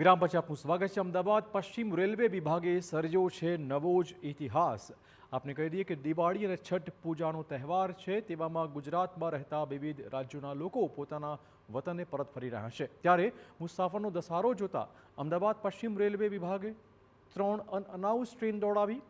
વિરામ પછી આપનું સ્વાગત છે। અમદાવાદ પશ્ચિમ રેલવે વિભાગે સર્જ્યો છે નવો જ ઇતિહાસ। આપને કહી દઈએ કે દિવાળી અને છઠ પૂજાનો તહેવાર છે, તેવામાં ગુજરાતમાં રહેતા વિવિધ રાજ્યોના લોકો પોતાના વતને પરત ફરી રહ્યા છે। ત્યારે મુસાફરનો ધસારો જોતા અમદાવાદ પશ્ચિમ રેલવે વિભાગે 3 અનઅનાઉન્સ ટ્રેન દોડાવી।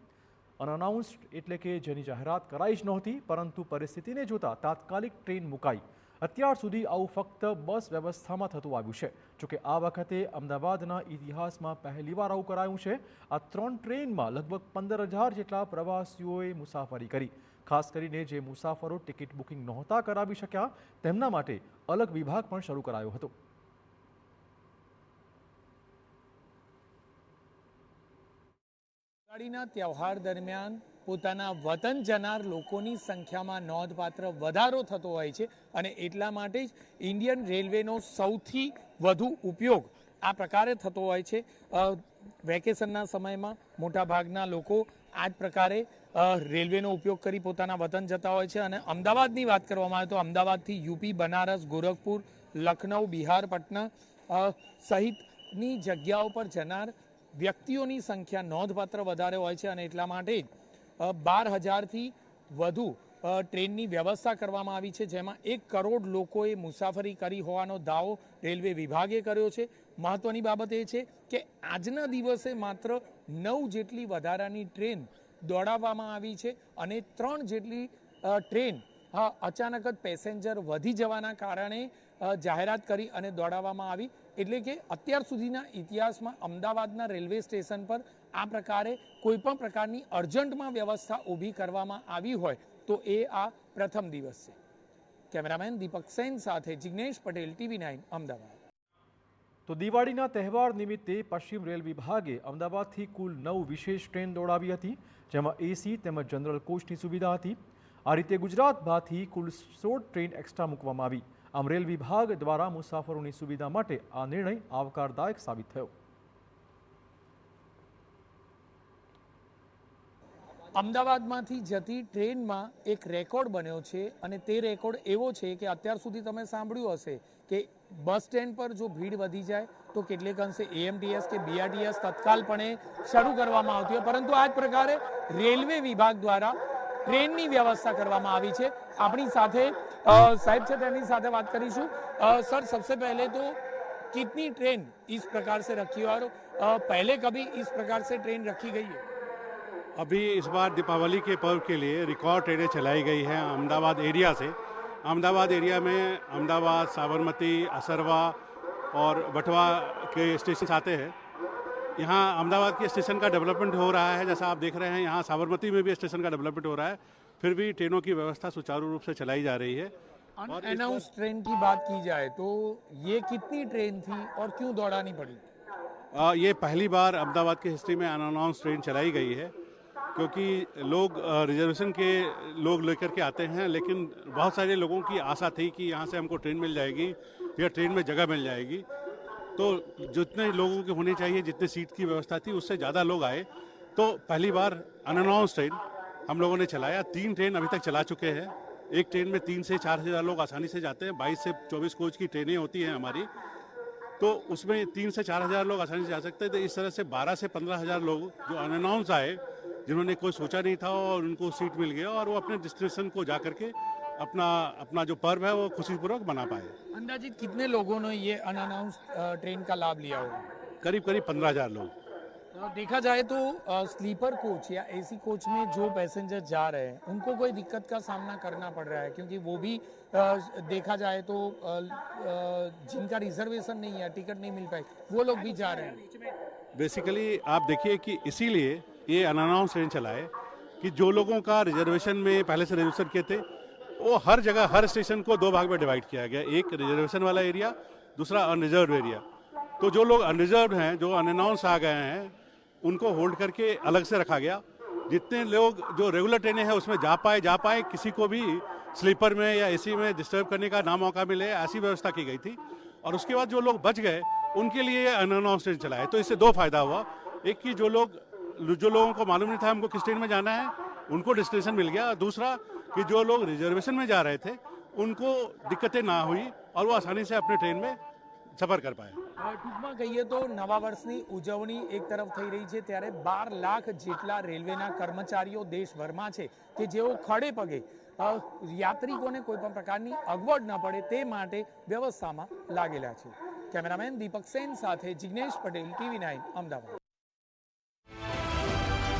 અનઅનાઉન્સ્ડ એટલે કે જેની જાહેરાત કરાઈ જ નહોતી, પરંતુ પરિસ્થિતિને જોતા તાત્કાલિક ટ્રેન મુકાઈ। અત્યાર સુધી આવું ફક્ત બસ વ્યવસ્થામાં થતું આવ્યું છે। જોકે આ વખતે અમદાવાદના ઇતિહાસમાં પહેલીવાર આવું કરાયું છે। આ 3 ટ્રેનમાં લગભગ 15,000 જેટલા પ્રવાસીઓએ મુસાફરી કરી। ખાસ કરીને જે મુસાફરો ટિકિટ બુકિંગ નહોતા કરાવી શક્યા તેમના માટે અલગ વિભાગ પણ શરૂ કરાયો હતો। દિવાળીના તહેવાર દરમિયાન પોતાના વતન જનાર લોકોની સંખ્યામાં નોંધપાત્ર વધારો થતો હોય છે અને એટલા માટે જ ઇન્ડિયન રેલવેનો સૌથી વધુ ઉપયોગ આ પ્રકારે થતો હોય છે। વેકેશનના સમયમાં મોટાભાગના લોકો આ જ પ્રકારે રેલવેનો ઉપયોગ કરી પોતાના વતન જતા હોય છે। અને અમદાવાદની વાત કરવામાં આવે તો અમદાવાદથી યુપી, બનારસ, ગોરખપુર, લખનઉ, બિહાર, પટના સહિતની જગ્યાઓ પર જનાર વ્યક્તિઓની સંખ્યા નોંધપાત્ર વધારે હોય છે અને એટલા માટે 12,000થી વધુ ટ્રેનની વ્યવસ્થા કરવામાં આવી છે, જેમાં 1 કરોડ લોકોએ મુસાફરી કરી હોવાનો દાવો રેલવે વિભાગે કર્યો છે। મહત્વની બાબત એ છે કે આજના દિવસે માત્ર 9 જેટલી વધારાની ટ્રેન દોડાવવામાં આવી છે અને 3 જેટલી ટ્રેન અચાનક જ પેસેન્જર વધી જવાના કારણે જાહેરાત કરી અને દોડાવવામાં આવી। એટલે કે અત્યાર સુધીના ઇતિહાસમાં અમદાવાદના રેલવે સ્ટેશન પર આ પ્રકારે કોઈપણ પ્રકારની અર્જન્ટમાં વ્યવસ્થા ઊભી કરવામાં આવી હોય તો એ આ પ્રથમ દિવસ છે। કેમેરામેન દીપક સેન સાથે જિગ્નેશ પટેલ, TV9 અમદાવાદ। તો દિવાળીના તહેવાર નિમિત્તે પશ્ચિમ રેલ વિભાગે અમદાવાદથી કુલ 9 વિશેષ ટ્રેન દોડાવી હતી, જેમાં એસી તેમજ જનરલ કોચની સુવિધા હતી। આ રીતે ગુજરાતમાંથી કુલ 16 ટ્રેન એક્સ્ટ્રા મૂકવામાં આવી। આમ રેલ વિભાગ દ્વારા મુસાફરોની સુવિધા માટે આ નિર્ણય આવકારદાયક સાબિત થયો। અમદાવાદમાંથી જતી ટ્રેનમાં એક રેકોર્ડ બન્યો છે અને તે રેકોર્ડ એવો છે કે અત્યાર સુધી તમે સાંભળ્યું હશે કે બસ સ્ટેન્ડ પર જો ભીડ વધી જાય તો કેટલેક અંશે એએમટીએસ કે બીઆરટીએસ તત્કાલપણે શરૂ કરવામાં આવતી હોય, પરંતુ આ જ પ્રકારે રેલવે વિભાગ દ્વારા ટ્રેનની વ્યवस्था કરવામાં આવી છે। આપણી સાથે साहब છે, તેમની સાથે વાત કરીશું। सर, सबसे पहले तो कितनी ट्रेन इस प्रकार से रखी और पहले कभी इस प्रकार से ट्रेन रखी गई है? अभी इस बार दीपावली के पर्व के लिए रिकॉर्ड ट्रेनें चलाई गई हैं अहमदाबाद एरिया से। अहमदाबाद एरिया में अहमदाबाद, साबरमती, असरवा और वटवा के स्टेशन आते हैं। यहाँ अहमदाबाद के स्टेशन का डेवलपमेंट हो रहा है, जैसा आप देख रहे हैं। यहाँ साबरमती में भी स्टेशन का डेवलपमेंट हो रहा है, फिर भी ट्रेनों की व्यवस्था सुचारू रूप से चलाई जा रही है। और अनाउंस ट्रेन की बात की जाए तो ये कितनी ट्रेन थी और क्यों दौड़ानी पड़ी? ये पहली बार अहमदाबाद की हिस्ट्री में अनअनाउंस ट्रेन चलाई गई है, क्योंकि लोग रिजर्वेशन के लोग लेकर के आते हैं, लेकिन बहुत सारे लोगों की आशा थी कि यहाँ से हमको ट्रेन मिल जाएगी या ट्रेन में जगह मिल जाएगी। तो जितने लोगों के होने चाहिए, जितने सीट की व्यवस्था थी, उससे ज़्यादा लोग आए। तो पहली बार अनअनाउंस ट्रेन हम लोगों ने चलाया। 3 ट्रेन अभी तक चला चुके हैं। एक ट्रेन में 3 से 4,000 लोग आसानी से जाते हैं। 22 से 24 कोच की ट्रेनें होती हैं हमारी, तो उसमें 3 से 4,000 लोग आसानी से जा सकते हैं। तो इस तरह से 12 से 15,000 लोग जो अनअनाउंस आए, जिन्होंने कोई सोचा नहीं था और उनको सीट मिल गया और वो अपने डेस्टिनेशन को जा करके अपना जो पर्व है वो खुशीपूर्वक मना पाए। अंदाजित कितने लोगों ने ये अनअनाउंस ट्रेन का लाभ लिया होगा? करीब 15,000 लोग। देखा जाए तो स्लीपर कोच या एसी कोच में जो पैसेंजर जा रहे हैं उनको कोई दिक्कत का सामना करना पड़ रहा है, क्योंकि वो भी देखा जाए तो जिनका रिजर्वेशन नहीं है, टिकट नहीं मिल पाई, वो लोग भी जा रहे हैं। बेसिकली आप देखिए कि इसीलिए ये अनअनाउंस ट्रेन चलाए कि जो लोगों का रिजर्वेशन में पहले से रजिस्टर किए थे, वो हर जगह हर स्टेशन को 2 भाग में डिवाइड किया गया। एक रिजर्वेशन वाला एरिया, दूसरा अनरिजर्व एरिया। तो जो लोग अनरिजर्व हैं, जो अनअनाउंस आ गए हैं, उनको होल्ड करके अलग से रखा गया। जितने लोग जो रेगुलर ट्रेनें हैं उसमें जा पाए, किसी को भी स्लीपर में या एसी में डिस्टर्ब करने का ना मौका मिले, ऐसी व्यवस्था की गई थी। और उसके बाद जो लोग बच गए उनके लिए अनअनाउंस ट्रेन चलाए। तो इससे 2 फायदा हुआ। एक कि जो लोगों को मालूम नहीं था हमको किस ट्रेन में जाना है, उनको डेस्टिनेशन मिल गया। दूसरा कि जो लोग रिजर्वेशन में जा रहे थे उनको दिक्कतें ना हुई और वो आसानी से अपने ट्रेन में सफर कर पाए। ટૂંકમાં કહીએ તો નવા વર્ષની ઉજવણી એક તરફ થઈ રહી છે, ત્યારે 12 લાખ જેટલા રેલવેના કર્મચારીઓ દેશભરમાં છે કે જેઓ ખડે પગે યાત્રિકોને કોઈ પણ પ્રકારની અગવડ ન પડે તે માટે વ્યવસ્થામાં લાગેલા છે. કેમેરામેન દીપક સેન સાથે જિગ્નેશ પટેલ, TV9 અમદાવાદ.